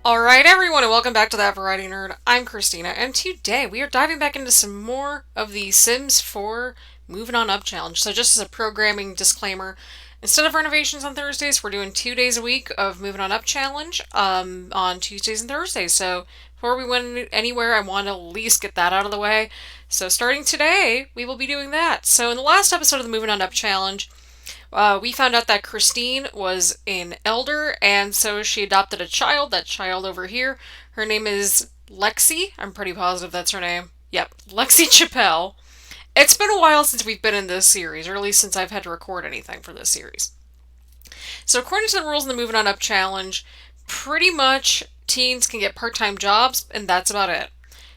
Alright everyone, and welcome back to That Variety Nerd. I'm Christina, and today we are diving back into some more of the Sims 4 Moving On Up challenge. So just as a programming disclaimer, instead of renovations on Thursdays, we're doing 2 days a week of Moving On Up challenge on Tuesdays and Thursdays. So before we went anywhere, I want to at least get that out of the way. So starting today, we will be doing that. So in the last episode of the Moving On Up challenge, we found out that Christine was an elder, and so she adopted a child. That child over here, her name is Lexie. I'm pretty positive that's her name. Yep, Lexie Chappelle. It's been a while since we've been in this series, or at least since I've had to record anything for this series. So, according to the rules in the Moving On Up challenge, pretty much teens can get part time jobs, and that's about it.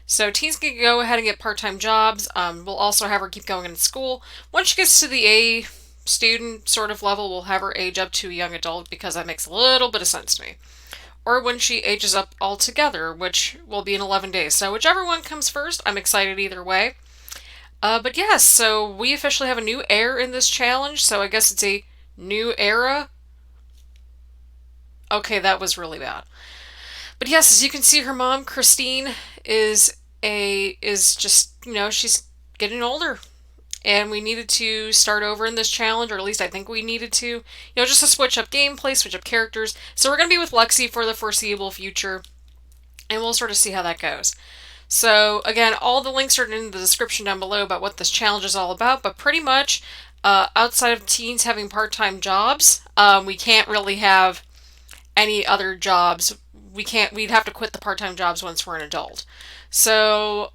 So teens can go ahead and get part-time jobs. We'll also have her keep going into school. Once she gets to the A student sort of level, we'll have her age up to a young adult because that makes a little bit of sense to me. Or when she ages up altogether, which will be in 11 days. So whichever one comes first, I'm excited either way. But yes, so we officially have a new heir in this challenge, so I guess it's a new era. Okay, that was really bad. But yes, as you can see, her mom, Christine, is just, she's getting older. And we needed to start over in this challenge, or at least I think we needed to. Just to switch up gameplay, switch up characters. So we're going to be with Lexie for the foreseeable future, and we'll sort of see how that goes. So again, all the links are in the description down below about what this challenge is all about, but pretty much outside of teens having part-time jobs, we can't really have any other jobs. We'd have to quit the part-time jobs once we're an adult. So,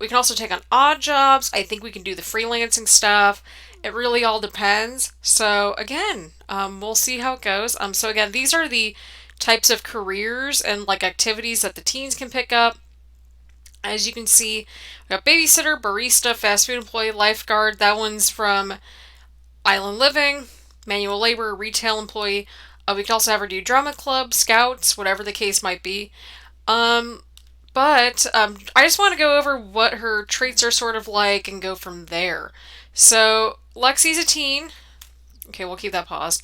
we can also take on odd jobs. I think we can do the freelancing stuff. It really all depends. So again, we'll see how it goes. So again, these are the types of careers and like activities that the teens can pick up. As you can see, we got babysitter, barista, fast food employee, lifeguard. That one's from Island Living, manual labor, retail employee. We could also have her do drama club, scouts, whatever the case might be. But I just want to go over what her traits are sort of like and go from there. So, Lexie's a teen. Okay, we'll keep that paused.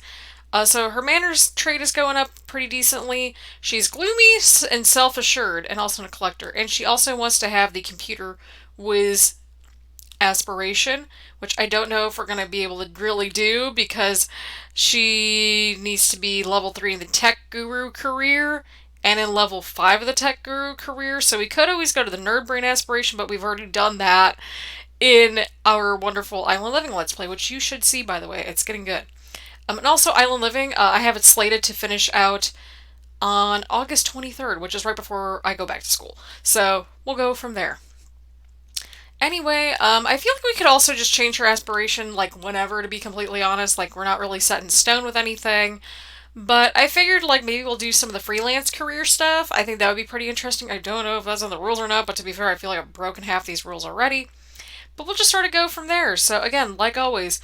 So her manners trait is going up pretty decently. She's gloomy and self-assured and also a collector. And she also wants to have the computer whiz aspiration, which I don't know if we're going to be able to really do because she needs to be level 3 in the tech guru career and in level 5 of the tech guru career. So we could always go to the nerd brain aspiration, but we've already done that in our wonderful Island Living Let's Play, which you should see, by the way. It's getting good. And also Island Living, I have it slated to finish out on August 23rd, which is right before I go back to school. So we'll go from there. Anyway, I feel like we could also just change her aspiration, like, whenever, to be completely honest. Like, we're not really set in stone with anything. But I figured, like, maybe we'll do some of the freelance career stuff. I think that would be pretty interesting. I don't know if that's on the rules or not, but to be fair, I feel like I've broken half these rules already. But we'll just sort of go from there. So, again, like always,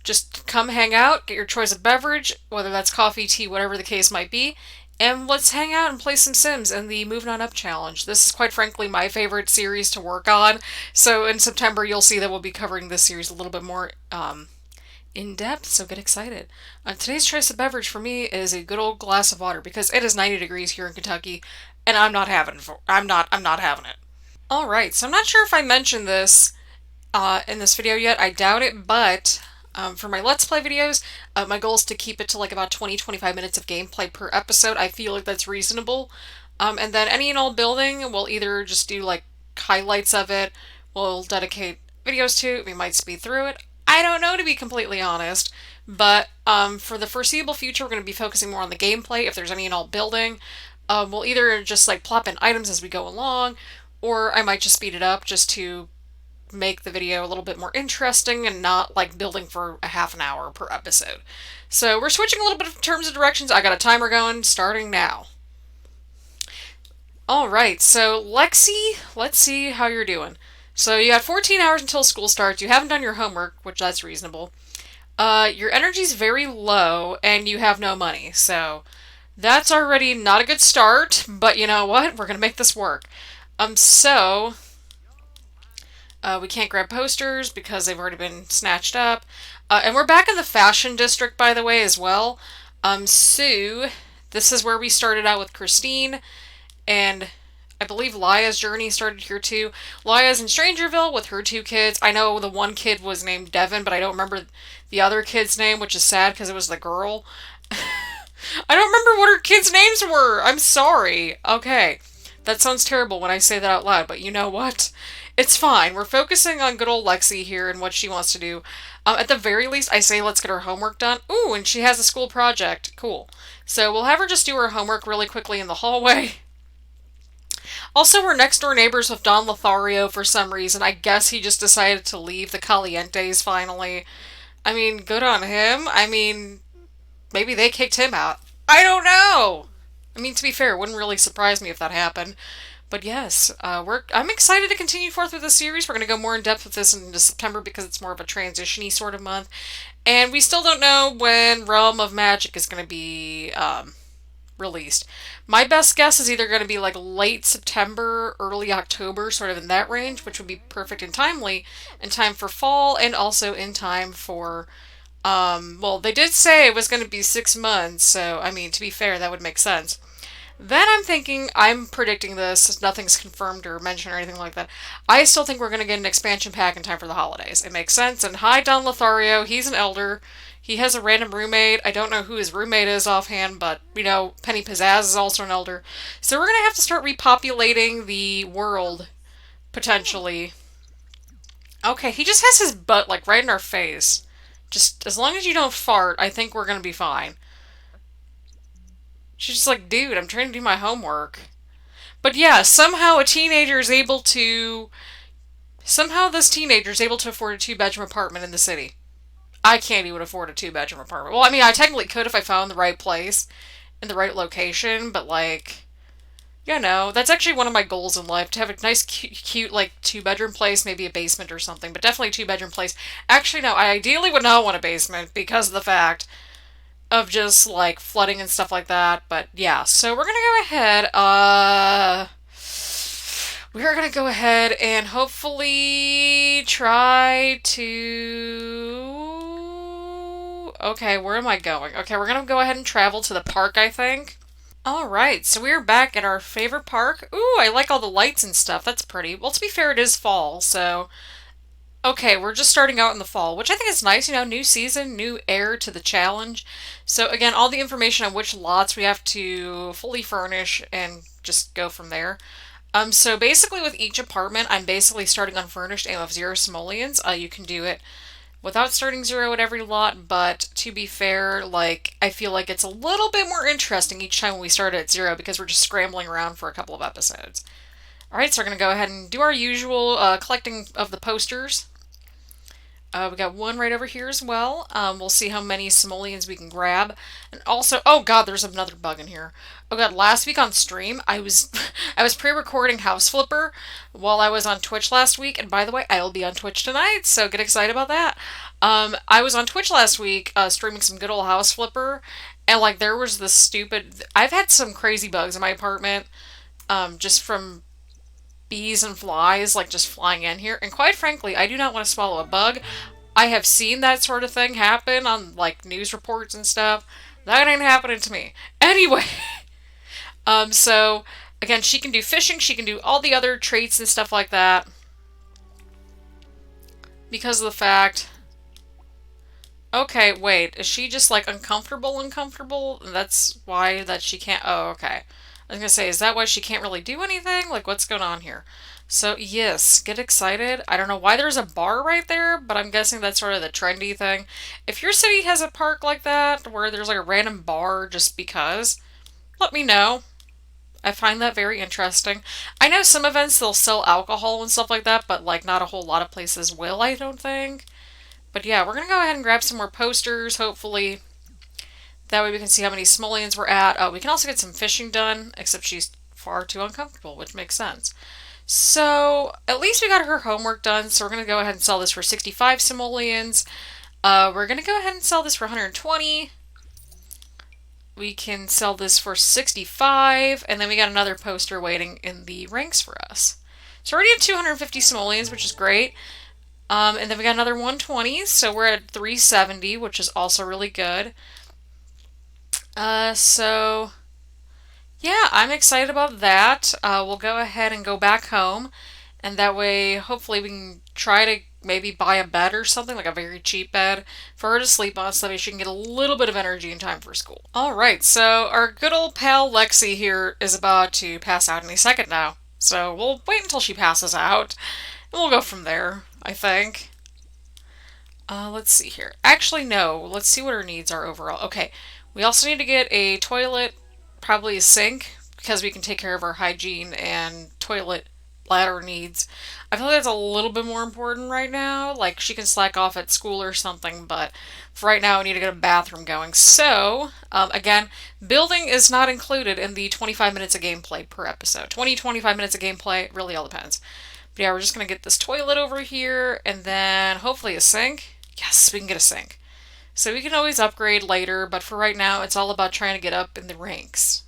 just come hang out, get your choice of beverage, whether that's coffee, tea, whatever the case might be, and let's hang out and play some Sims in the Moving On Up challenge. This is quite frankly my favorite series to work on. So in September, you'll see that we'll be covering this series a little bit more in depth. So get excited. Today's choice of beverage for me is a good old glass of water because it is 90 degrees here in Kentucky, and I'm not having it. All right. So I'm not sure if I mentioned this in this video yet. I doubt it, but for my Let's Play videos, my goal is to keep it to like about 20-25 minutes of gameplay per episode. I feel like that's reasonable. And then any and all building, we'll either just do like highlights of it, we'll dedicate videos to it, we might speed through it. I don't know, to be completely honest. But for the foreseeable future, we're going to be focusing more on the gameplay. If there's any and all building, we'll either just like plop in items as we go along, or I might just speed it up just to make the video a little bit more interesting and not like building for a half an hour per episode. So we're switching a little bit of terms and directions. I got a timer going starting now. Alright, so Lexie, let's see how you're doing. So you got 14 hours until school starts. You haven't done your homework, which that's reasonable. Your energy's very low and you have no money. So that's already not a good start, but you know what? We're gonna make this work. So we can't grab posters because they've already been snatched up. And we're back in the fashion district, by the way, as well. So This is where we started out with Christine, and I believe Laya's journey started here too. Laya's in Strangerville with her 2 kids. I know the one kid was named Devin, but I don't remember the other kid's name, which is sad because it was the girl. I don't remember what her kids' names were. I'm sorry. Okay. That sounds terrible when I say that out loud, but you know what? It's fine. We're focusing on good old Lexie here and what she wants to do. At the very least, I say let's get her homework done. Ooh, and she has a school project. Cool. So we'll have her just do her homework really quickly in the hallway. Also, we're next door neighbors with Don Lothario for some reason. I guess he just decided to leave the Calientes finally. I mean, good on him. I mean, maybe they kicked him out. I don't know. I mean, to be fair, it wouldn't really surprise me if that happened. But yes, I'm excited to continue forth with the series. We're going to go more in depth with this into September because it's more of a transition-y sort of month. And we still don't know when Realm of Magic is going to be released. My best guess is either going to be like late September, early October, sort of in that range, which would be perfect and timely in time for fall and also in time for well, they did say it was going to be 6 months, so I mean, to be fair, that would make sense. Then I'm predicting this, nothing's confirmed or mentioned or anything like that. I still think we're going to get an expansion pack in time for the holidays. It makes sense. And hi, Don Lothario, he's an elder. He has a random roommate. I don't know who his roommate is offhand, but, Penny Pizzazz is also an elder. So we're going to have to start repopulating the world, potentially. Okay, he just has his butt, like, right in our face. Just, as long as you don't fart, I think we're going to be fine. She's just like, dude, I'm trying to do my homework. But yeah, somehow this teenager is able to afford a 2 bedroom apartment in the city. I can't even afford a 2 bedroom apartment. Well, I mean, I technically could if I found the right place in the right location, but like, that's actually one of my goals in life, to have a nice, cute, like, 2 bedroom place, maybe a basement or something, but definitely a 2 bedroom place. Actually, no, I ideally would not want a basement because of the fact of just like flooding and stuff like that. But yeah, so we're gonna go ahead and hopefully try to. Okay, where am I going? Okay, we're gonna go ahead and travel to the park, I think. Alright, so we're back at our favorite park. Ooh, I like all the lights and stuff. That's pretty. Well, to be fair, it is fall, so okay, we're just starting out in the fall, which I think is nice. New season, new air to the challenge. So again, all the information on which lots we have to fully furnish and just go from there. So basically with each apartment, I'm basically starting unfurnished and with 0 simoleons. You can do it without starting 0 at every lot, but to be fair, like, I feel like it's a little bit more interesting each time when we start at 0 because we're just scrambling around for a couple of episodes. Alright, so we're going to go ahead and do our usual collecting of the posters. We got one right over here as well. We'll see how many simoleons we can grab. And also, oh god, there's another bug in here. Oh god, last week on stream, I was I was pre-recording House Flipper while I was on Twitch last week. And by the way, I will be on Twitch tonight, so get excited about that. I was on Twitch last week streaming some good old House Flipper. And like, there was this stupid. I've had some crazy bugs in my apartment just from bees and flies, like, just flying in here. And quite frankly, I do not want to swallow a bug. I have seen that sort of thing happen on, like, news reports and stuff. That ain't happening to me. Anyway, so, again, she can do fishing, she can do all the other traits and stuff like that. Because of the fact... Okay, wait, is she just, like, uncomfortable? That's why that she can't... Oh, okay. I was gonna say, is that why she can't really do anything? Like, what's going on here? So, yes, get excited. I don't know why there's a bar right there, but I'm guessing that's sort of the trendy thing. If your city has a park like that, where there's like a random bar just because, let me know. I find that very interesting. I know some events they'll sell alcohol and stuff like that, but like not a whole lot of places will, I don't think. But yeah, we're gonna go ahead and grab some more posters, hopefully. That way we can see how many simoleons we're at. We can also get some fishing done, except she's far too uncomfortable, which makes sense. So, at least we got her homework done, so we're going to go ahead and sell this for 65 simoleons. We're going to go ahead and sell this for 120. We can sell this for 65, and then we got another poster waiting in the ranks for us. So we're already at 250 simoleons, which is great. And then we got another 120, so we're at 370, which is also really good. So Yeah, I'm excited about that. We'll go ahead and go back home, and that way, hopefully, we can try to maybe buy a bed or something, like a very cheap bed, for her to sleep on so that way she can get a little bit of energy in time for school. All right, so our good old pal Lexie here is about to pass out any second now. So we'll wait until she passes out, and we'll go from there, I think. Let's see here. Actually, no. Let's see what her needs are overall. Okay, we also need to get a toilet, probably a sink, because we can take care of our hygiene and toilet bladder needs. I feel like that's a little bit more important right now. Like, she can slack off at school or something, but for right now, we need to get a bathroom going. So, again, building is not included in the 25 minutes of gameplay per episode. 25 minutes of gameplay, really all depends. But yeah, we're just going to get this toilet over here, and then hopefully a sink. Yes, we can get a sink. So we can always upgrade later, but for right now, it's all about trying to get up in the ranks.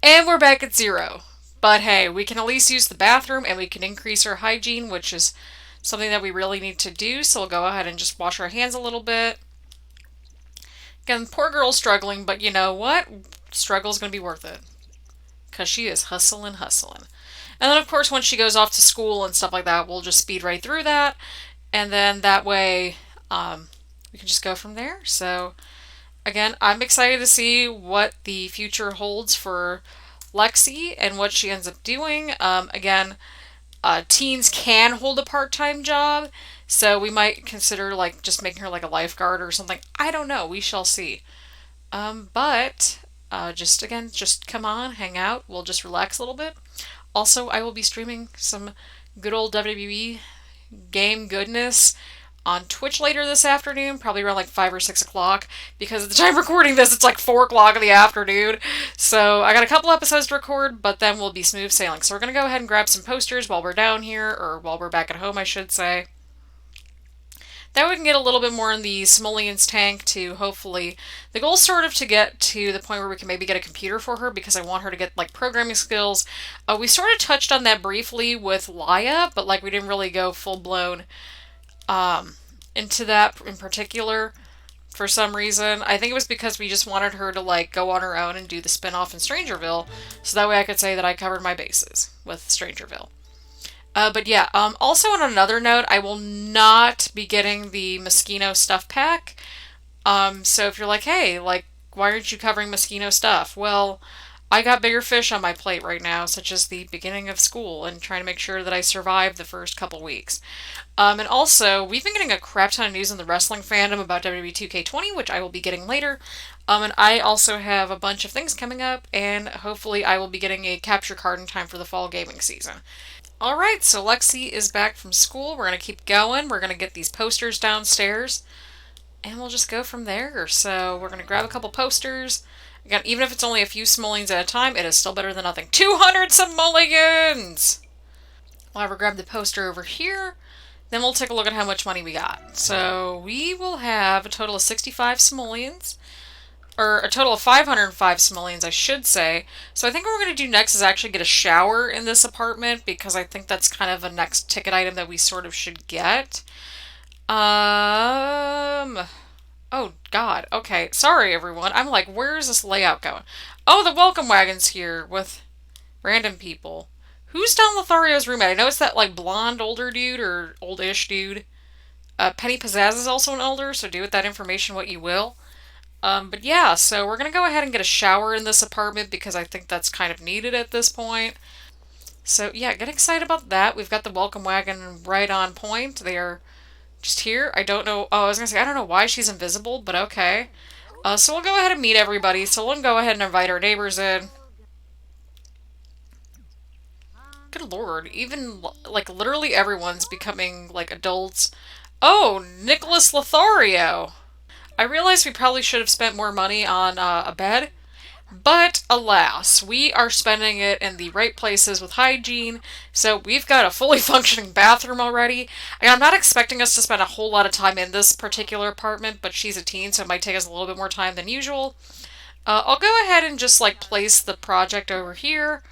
And we're back at 0. But hey, we can at least use the bathroom and we can increase our hygiene, which is something that we really need to do. So we'll go ahead and just wash our hands a little bit. Again, poor girl's struggling, but you know what? Struggle's going to be worth it. Because she is hustling, hustling. And then, of course, when she goes off to school and stuff like that, we'll just speed right through that. And then that way, we can just go from there. So, again, I'm excited to see what the future holds for Lexie and what she ends up doing. Again, teens can hold a part-time job, so we might consider like just making her like a lifeguard or something. I don't know. We shall see. But just again, just come on, hang out. We'll just relax a little bit. Also, I will be streaming some good old WWE game goodness on Twitch later this afternoon, probably around like 5 or 6 o'clock, because at the time recording this, it's like 4 o'clock in the afternoon. So I got a couple episodes to record, but then we'll be smooth sailing. So we're going to go ahead and grab some posters while we're down here, or while we're back at home, I should say. That we can get a little bit more in the simoleons tank to hopefully, the goal is sort of to get to the point where we can maybe get a computer for her because I want her to get like programming skills. We sort of touched on that briefly with Laya, but like we didn't really go full blown into that in particular for some reason. I think it was because we just wanted her to like go on her own and do the spin-off in Strangerville, so that way I could say that I covered my bases with Strangerville. But yeah, also on another note, I will not be getting the Moschino stuff pack. So if you're like, hey, like, why aren't you covering Moschino stuff? Well, I got bigger fish on my plate right now, such as the beginning of school and trying to make sure that I survive the first couple weeks. And also, we've been getting a crap ton of news in the wrestling fandom about WWE 2K20, which I will be getting later. And I also have a bunch of things coming up, and hopefully I will be getting a capture card in time for the fall gaming season. Alright, so Lexie is back from school. We're going to keep going. We're going to get these posters downstairs, and we'll just go from there. So we're going to grab a couple posters. Again, even if it's only a few simoleons at a time, it is still better than nothing. 200 simoleons! We'll have her grab the poster over here. Then we'll take a look at how much money we got. So we will have a total of 65 simoleons. Or a total of 505 simoleons, I should say. So I think what we're going to do next is actually get a shower in this apartment, because I think that's kind of a next ticket item that we sort of should get. Oh, God. Okay. Sorry, everyone. I'm like, where is this layout going? Oh, the welcome wagon's here with random people. Who's Don Lothario's roommate? I know it's that, like, blonde older dude or oldish dude. Penny Pizzazz is also an older, so do with that information what you will. But yeah, so we're going to go ahead and get a shower in this apartment because I think that's kind of needed at this point. So yeah, get excited about that. We've got the welcome wagon right on point. They are just here. I don't know. Oh, I was going to say, I don't know why she's invisible, but okay. So we'll go ahead and meet everybody. So we'll go ahead and invite our neighbors in. Good lord. Even, like, literally everyone's becoming, like, adults. Oh, Nicholas Lothario. I realize we probably should have spent more money on a bed, but alas, we are spending it in the right places with hygiene, so we've got a fully functioning bathroom already. And I'm not expecting us to spend a whole lot of time in this particular apartment, but she's a teen, so it might take us a little bit more time than usual. I'll go ahead and just, like, place the project over here.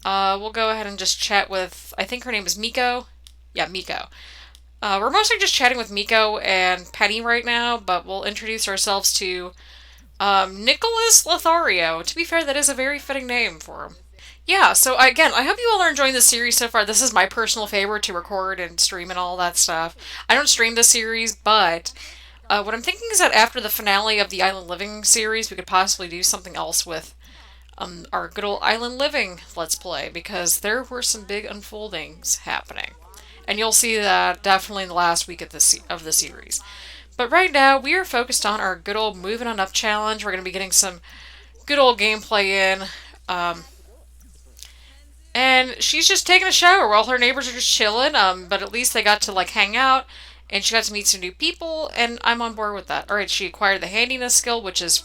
We'll go ahead and just chat with, I think her name is Miko. Yeah, Miko. We're mostly just chatting with Miko and Penny right now, but we'll introduce ourselves to Nicholas Lothario. To be fair, that is a very fitting name for him. Yeah, so again, I hope you all are enjoying the series so far. This is my personal favorite to record and stream and all that stuff. I don't stream the series, but what I'm thinking is that after the finale of the Island Living series, we could possibly do something else with our good old Island Living Let's Play, because there were some big unfoldings happening. And you'll see that definitely in the last week of the series. But right now, we are focused on our good old Moving On Up challenge. We're going to be getting some good old gameplay in. And she's just taking a shower while her neighbors are just chilling. But at least they got to like hang out, and she got to meet some new people, and I'm on board with that. Alright, she acquired the handiness skill, which is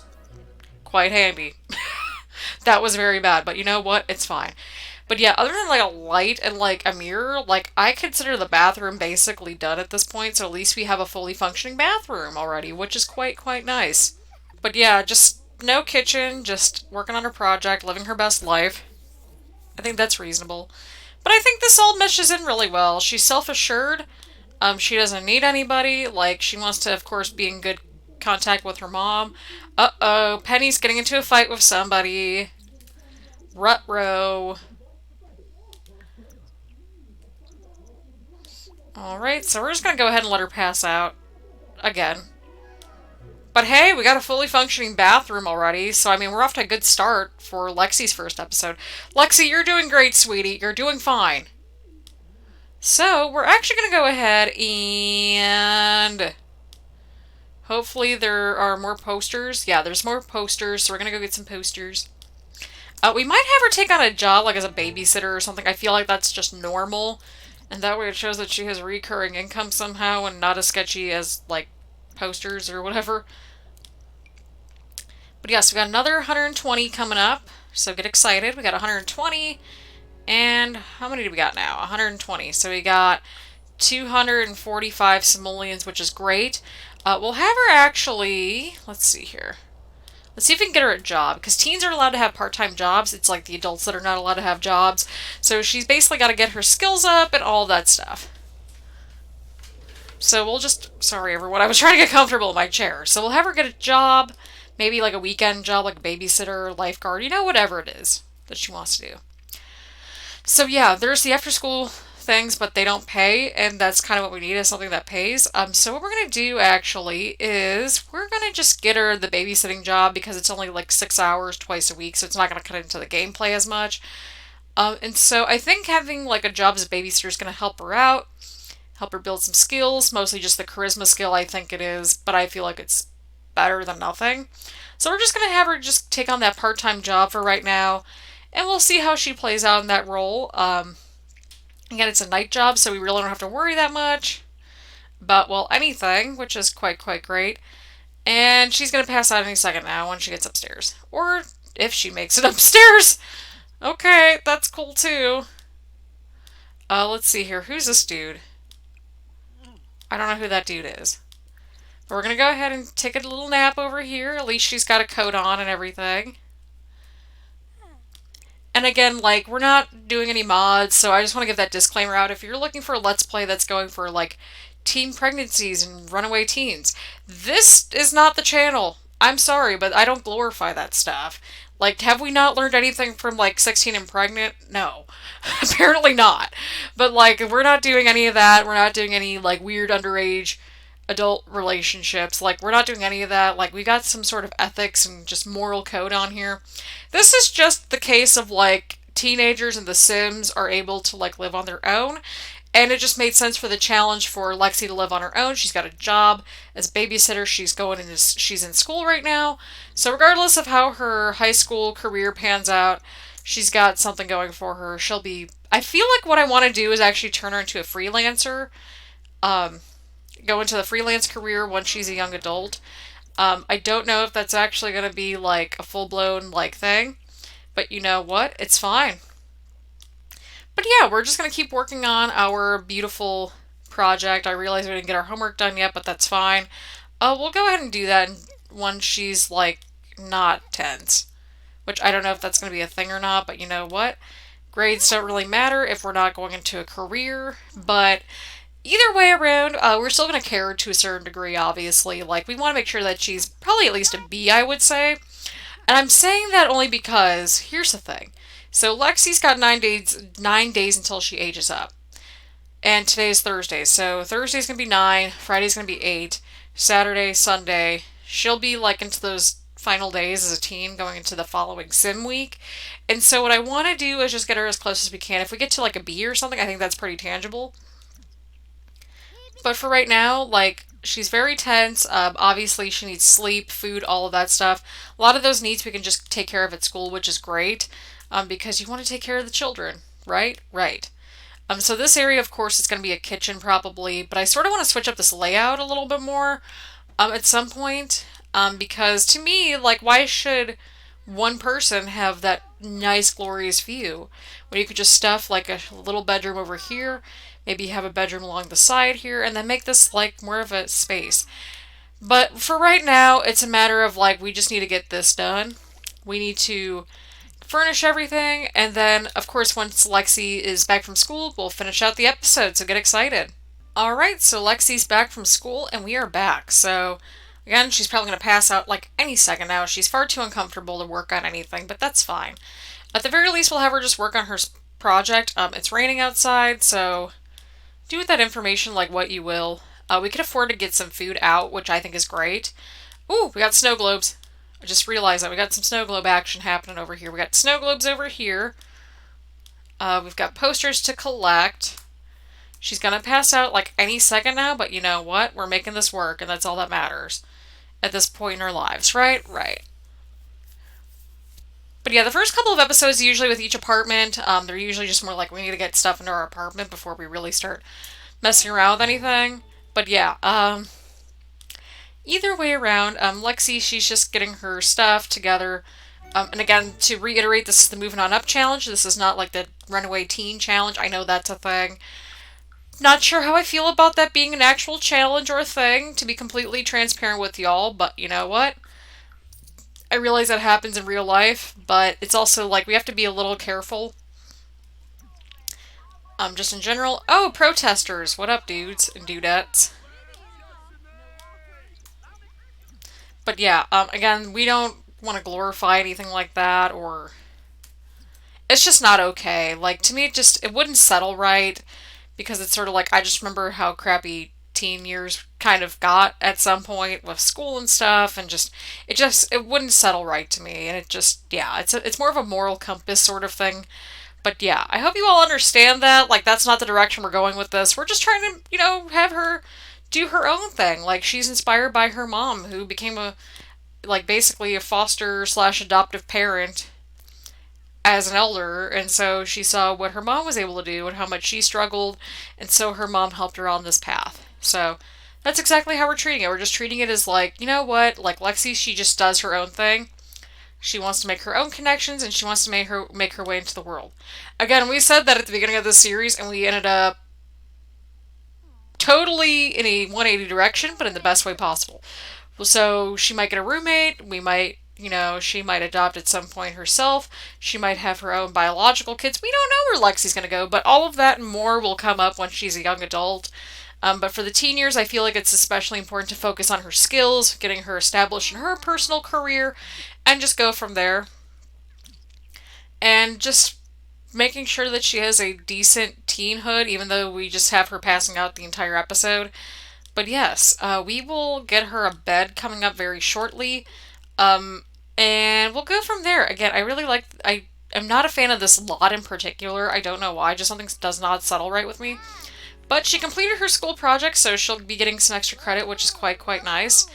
quite handy. That was very bad, but you know what? It's fine. But yeah, other than like a light and like a mirror, like I consider the bathroom basically done at this point, so at least we have a fully functioning bathroom already, which is quite nice. But yeah, just no kitchen, just working on her project, living her best life. I think that's reasonable. But I think this all meshes in really well. She's self-assured. She doesn't need anybody. Like, she wants to, of course, be in good contact with her mom. Uh-oh, Penny's getting into a fight with somebody. Ruh-roh. Alright, so we're just gonna go ahead and let her pass out. Again. But hey, we got a fully functioning bathroom already, so I mean, we're off to a good start for Lexie's first episode. Lexie, you're doing great, sweetie. You're doing fine. So, we're actually going to go ahead and hopefully there are more posters. Yeah, there's more posters, so we're going to go get some posters. We might have her take on a job, like as a babysitter or something. I feel like that's just normal. And that way it shows that she has recurring income somehow and not as sketchy as, like, posters or whatever. But yes, we got another 120 coming up, so get excited. We got 120, and how many do we got now? 120. So we got 245 simoleons, which is great. We'll have her actually, let's see here. Let's see if we can get her a job, because teens are allowed to have part-time jobs. It's like the adults that are not allowed to have jobs. So she's basically got to get her skills up and all that stuff. So we'll just, sorry everyone, I was trying to get comfortable in my chair. So we'll have her get a job, maybe like a weekend job, like a babysitter, lifeguard, you know, whatever it is that she wants to do. So yeah, there's the after-school things, but they don't pay, and that's kind of what we need, is something that pays. So what we're going to do, actually, is we're going to just get her the babysitting job, because it's only like 6 hours twice a week, so it's not going to cut into the gameplay as much. And so I think having like a job as a babysitter is going to help her out, help her build some skills, mostly just the charisma skill, I think it is, but I feel like it's better than nothing. So we're just going to have her just take on that part-time job for right now, and we'll see how she plays out in that role. Again, it's a night job, so we really don't have to worry that much about, well, anything, which is quite great. And she's going to pass out any second now when she gets upstairs. Or if she makes it upstairs. Okay, that's cool too. Let's see here. Who's this dude? I don't know who that dude is. But we're going to go ahead and take a little nap over here. At least she's got a coat on and everything. And again, like, we're not doing any mods, so I just want to give that disclaimer out. If you're looking for a Let's Play that's going for, like, teen pregnancies and runaway teens, this is not the channel. I'm sorry, but I don't glorify that stuff. Like, have we not learned anything from, like, 16 and Pregnant? No. Apparently not. But, like, we're not doing any of that. We're not doing any, like, weird underage adult relationships. Like, we're not doing any of that. Like, we got some sort of ethics and just moral code on here. This is just the case of, like, teenagers in The Sims are able to, like, live on their own. And it just made sense for the challenge for Lexie to live on her own. She's got a job as a babysitter. She's in school right now. So regardless of how her high school career pans out, she's got something going for her. I feel like what I want to do is actually turn her into a freelancer. Go into the freelance career once she's a young adult. I don't know if that's actually going to be like a full-blown like thing, but you know what? It's fine. But yeah, we're just going to keep working on our beautiful project. I realize we didn't get our homework done yet, but that's fine. We'll go ahead and do that once she's like not tense, which I don't know if that's going to be a thing or not, but you know what? Grades don't really matter if we're not going into a career, but either way around, we're still going to care to a certain degree, obviously. Like, we want to make sure that she's probably at least a B, I would say. And I'm saying that only because, here's the thing. So Lexie's got 9 days until she ages up. And today's Thursday, so Thursday's gonna be 9, Friday's gonna be 8, Saturday, Sunday. She'll be like into those final days as a teen going into the following sim week. And so what I want to do is just get her as close as we can. If we get to like a B or something, I think that's pretty tangible. But for right now, like, she's very tense. Obviously, she needs sleep, food, all of that stuff. A lot of those needs we can just take care of at school, which is great, because you want to take care of the children, right? Right. So this area, of course, is going to be a kitchen probably, but I sort of want to switch up this layout a little bit more at some point, because to me, like, why should one person have that nice, glorious view when you could just stuff like a little bedroom over here, maybe have a bedroom along the side here, and then make this like more of a space. But for right now, it's a matter of like, we just need to get this done. We need to furnish everything, and then, of course, once Lexie is back from school, we'll finish out the episode, so get excited. Alright, so Lexie's back from school, and we are back. So, again, she's probably going to pass out like any second now. She's far too uncomfortable to work on anything, but that's fine. At the very least, we'll have her just work on her project. It's raining outside, so do with that information like what you will. We could afford to get some food out, which I think is great. Ooh, we got snow globes. I just realized that we got some snow globe action happening over here. We got snow globes over here. We've got posters to collect. She's gonna pass out like any second now, but you know what? We're making this work, and that's all that matters at this point in our lives, right? Right. But yeah, the first couple of episodes, usually with each apartment, they're usually just more like we need to get stuff into our apartment before we really start messing around with anything. But yeah, either way around, Lexie, she's just getting her stuff together. And again, to reiterate, this is the Moving On Up challenge. This is not like the Runaway Teen challenge. I know that's a thing. Not sure how I feel about that being an actual challenge or a thing, to be completely transparent with y'all, but you know what? I realize that happens in real life, but it's also like we have to be a little careful. Just in general. Oh, protesters. What up, dudes and dudettes? But yeah, again, we don't want to glorify anything like that, or it's just not okay. Like, to me, it wouldn't settle right, because it's sort of like, I just remember how crappy teen years kind of got at some point with school and stuff, and it wouldn't settle right to me, and yeah, it's more of a moral compass sort of thing. But yeah, I hope you all understand that. Like, that's not the direction we're going with this. We're just trying to, have her do her own thing. Like, she's inspired by her mom, who became basically a foster slash adoptive parent as an elder, and so she saw what her mom was able to do and how much she struggled, and so her mom helped her on this path. So that's exactly how we're treating it. We're just treating it as like, you know what, like Lexie, she just does her own thing. She wants to make her own connections, and she wants to make her way into the world. Again, we said that at the beginning of this series, and we ended up totally in a 180 direction, but in the best way possible. So she might get a roommate. She might adopt at some point herself. She might have her own biological kids. We don't know where Lexie's going to go, but all of that and more will come up once she's a young adult. But for the teen years, I feel like it's especially important to focus on her skills, getting her established in her personal career, and just go from there. And just making sure that she has a decent teenhood, even though we just have her passing out the entire episode. But yes, we will get her a bed coming up very shortly. And we'll go from there. Again, I am not a fan of this lot in particular. I don't know why, just something does not settle right with me. But she completed her school project, so she'll be getting some extra credit, which is quite nice.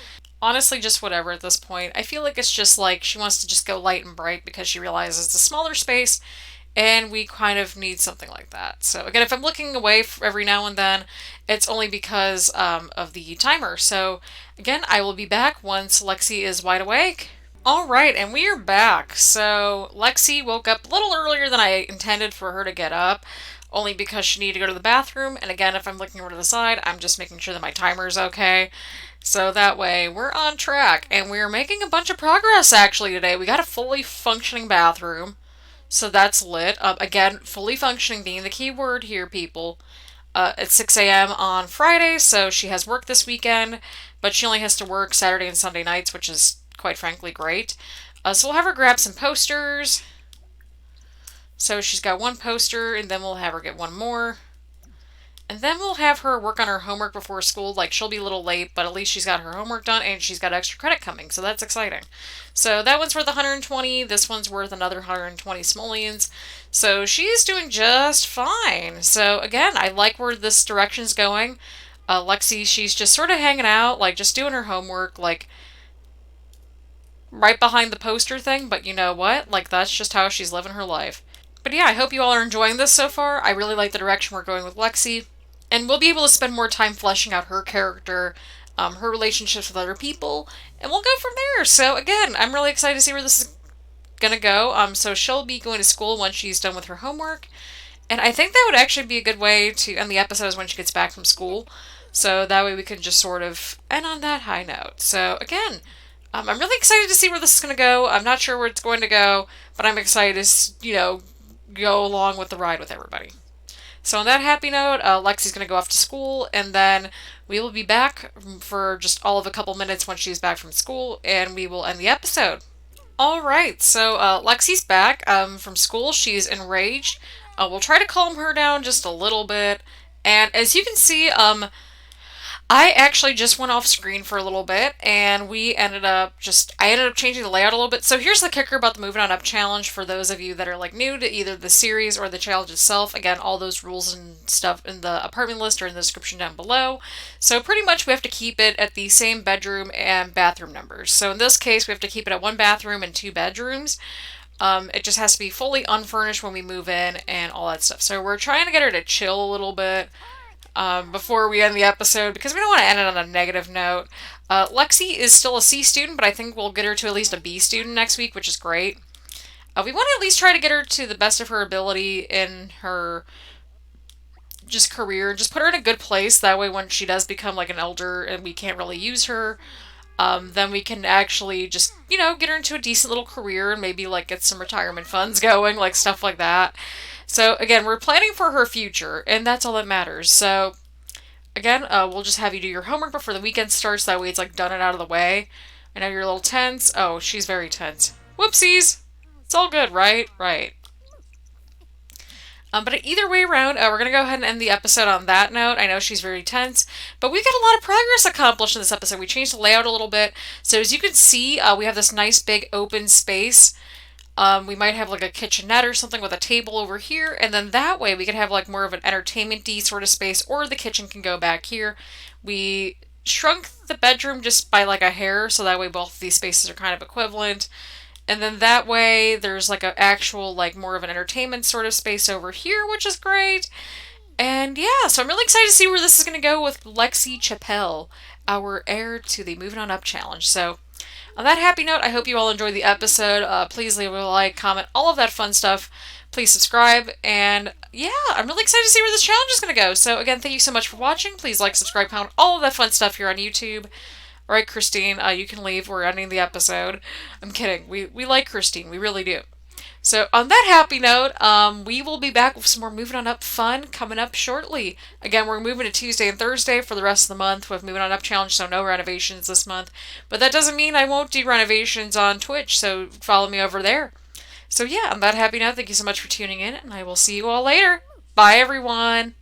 Honestly, just whatever at this point. I feel like it's just like she wants to just go light and bright because she realizes it's a smaller space, and we kind of need something like that. So again, if I'm looking away every now and then, it's only because of the timer. So again, I will be back once Lexie is wide awake. Alright, and we are back. So Lexie woke up a little earlier than I intended for her to get up, only because she needed to go to the bathroom. And again, if I'm looking over to the side, I'm just making sure that my timer is okay. So that way we're on track, and we're making a bunch of progress actually today. We got a fully functioning bathroom. So that's lit. Again, fully functioning being the key word here, people. at 6 a.m. on Friday, so she has work this weekend, but she only has to work Saturday and Sunday nights, which is quite frankly great. So we'll have her grab some posters. So she's got one poster, and then we'll have her get one more. And then we'll have her work on her homework before school. Like, she'll be a little late, but at least she's got her homework done, and she's got extra credit coming, so that's exciting. So that one's worth 120. This one's worth another 120 simoleons. So she's doing just fine. So again, I like where this direction's going. Lexie, she's just sort of hanging out, like just doing her homework, like right behind the poster thing, but you know what? Like, that's just how she's living her life. But yeah, I hope you all are enjoying this so far. I really like the direction we're going with Lexie. And we'll be able to spend more time fleshing out her character, her relationships with other people, and we'll go from there. So again, I'm really excited to see where this is gonna go. So she'll be going to school once she's done with her homework. And I think that would actually be a good way to end the episodes when she gets back from school. So that way we can just sort of end on that high note. So again, I'm really excited to see where this is going to go. I'm not sure where it's going to go, but I'm excited to, go along with the ride with everybody. So on that happy note, Lexi's going to go off to school, and then we will be back for just all of a couple minutes once she's back from school, and we will end the episode. All right, so Lexi's back from school. She's enraged. We'll try to calm her down just a little bit. And as you can see, I actually just went off screen for a little bit, and I ended up changing the layout a little bit. So here's the kicker about the Moving On Up challenge for those of you that are like new to either the series or the challenge itself. Again, all those rules and stuff in the apartment list are in the description down below. So pretty much we have to keep it at the same bedroom and bathroom numbers. So in this case, we have to keep it at 1 bathroom and 2 bedrooms. It just has to be fully unfurnished when we move in and all that stuff. So we're trying to get her to chill a little bit before we end the episode, because we don't want to end it on a negative note. Lexie is still a C student, but I think we'll get her to at least a B student next week, which is great. We want to at least try to get her to the best of her ability in her just career, just put her in a good place. That way when she does become like an elder and we can't really use her, then we can actually just, get her into a decent little career and maybe like get some retirement funds going, like stuff like that. So again, we're planning for her future, and that's all that matters. So again, we'll just have you do your homework before the weekend starts. That way it's like done and out of the way. I know you're a little tense. Oh, she's very tense. Whoopsies. It's all good, right? Right. But either way around, we're going to go ahead and end the episode on that note. I know she's very tense, but we got a lot of progress accomplished in this episode. We changed the layout a little bit. So as you can see, we have this nice big open space. We might have like a kitchenette or something with a table over here, and then that way we could have like more of an entertainment-y sort of space, or the kitchen can go back here. We shrunk the bedroom just by like a hair, so that way both of these spaces are kind of equivalent. And then that way there's like an actual like more of an entertainment sort of space over here, which is great. And yeah, so I'm really excited to see where this is going to go with Lexie Chappelle, our heir to the Moving On Up challenge. So on that happy note, I hope you all enjoyed the episode. Please leave a like, comment, all of that fun stuff. Please subscribe. And yeah, I'm really excited to see where this challenge is going to go. So again, thank you so much for watching. Please like, subscribe, comment, all of that fun stuff here on YouTube. All right, Christine, you can leave. We're ending the episode. I'm kidding. We like Christine. We really do. So on that happy note, we will be back with some more Moving On Up fun coming up shortly. Again, we're moving to Tuesday and Thursday for the rest of the month with Moving On Up challenge, so no renovations this month. But that doesn't mean I won't do renovations on Twitch, so follow me over there. So yeah, on that happy note, thank you so much for tuning in, and I will see you all later. Bye, everyone.